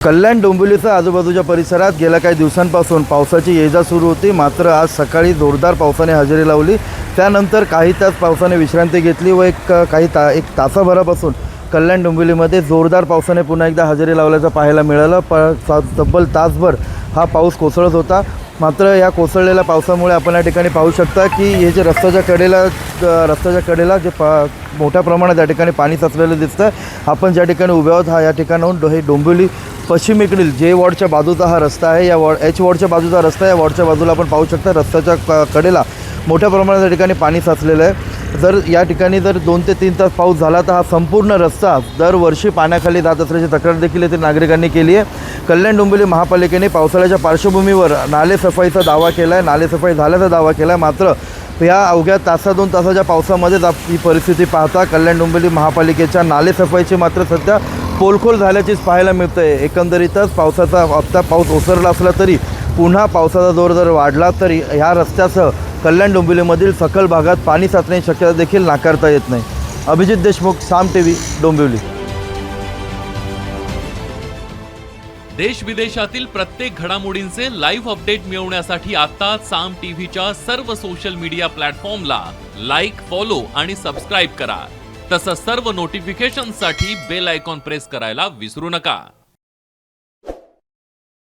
कल्याण डोंबिवलीसह आजूबाजूच्या परिसरात गेल्या काही दिवसांपासून पावसाची ये-जा सुरू होती। मात्र आज सकाळी जोरदार पावसाने हजेरी लावली। त्यानंतर काही तास पावसाने विश्रांती घेतली व एक तासाभरापासून कल्याण डोंबिवलीमध्ये जोरदार पावसाने पुन्हा एकदा हजेरी लावल्याचं पाहायला मिळालं। तब्बल तासभर हा पाऊस कोसळत होता। मात्र या कोसळलेल्या पावसामुळे आपण या ठिकाणी पाहू शकता की हे जे रस्त्याच्या कडेला जे मोठ्या प्रमाणात या ठिकाणी पाणी साचलेलं दिसतं। आपण ज्या ठिकाणी उभे आहोत या ठिकाणाहून हे डोंबिवली पश्चिमेकडील जे वॉर्डच्या बाजूचा हा रस्ता आहे। या एच वॉर्डच्या बाजूचा रस्ता आहे। या वॉर्डच्या बाजूला आपण पाहू शकता रस्त्याच्या कडेला मोठ्या प्रमाणात या ठिकाणी पाणी साचलेलं आहे। जर या ठिकाणी 2 ते 3 तास पाऊस झाला तर हा संपूर्ण रस्ता दरवर्षी पाण्याखाली जात असल्याची तक्रार देखील येथील नागरिकांनी केली आहे। कल्याण डोंबिवली महापालिकेने पावसाळ्याच्या पार्श्वभूमीवर नालेसफाईचा दावा केला आहे, नालेसफाई झाल्याचा दावा केला आहे। मात्र या अवघ्या 2 तासाच्या पावसामध्येच ही परिस्थिती पाहता कल्याण डोंबिवली महापालिकेच्या नालेसफाईची मात्र सध्या पोलखोल झाल्याचीच पाहायला मिळतं आहे। एकंदरीतच पावसाचा पाऊस ओसरला असला तरी पुन्हा पावसाचा जोर जर वाढला तरी ह्या रस्त्यासह कल्याण डोंबिवलीमधील सखल भागात पाणी साचण्याची शक्यता देखील नाकारता येत नाही। अभिजित देशमुख, साम टीव्ही, डोंबिवली। देश विदेशातील प्रत्येक घडामोडींचे लाईव्ह अपडेट मिळवण्यासाठी आता साम टीव्हीच्या सर्व सोशल मीडिया प्लॅटफॉर्मला लाईक, फॉलो आणि सबस्क्राईब करा। तसंच सर्व नोटिफिकेशनसाठी बेल आयकॉन प्रेस करायला विसरू नका।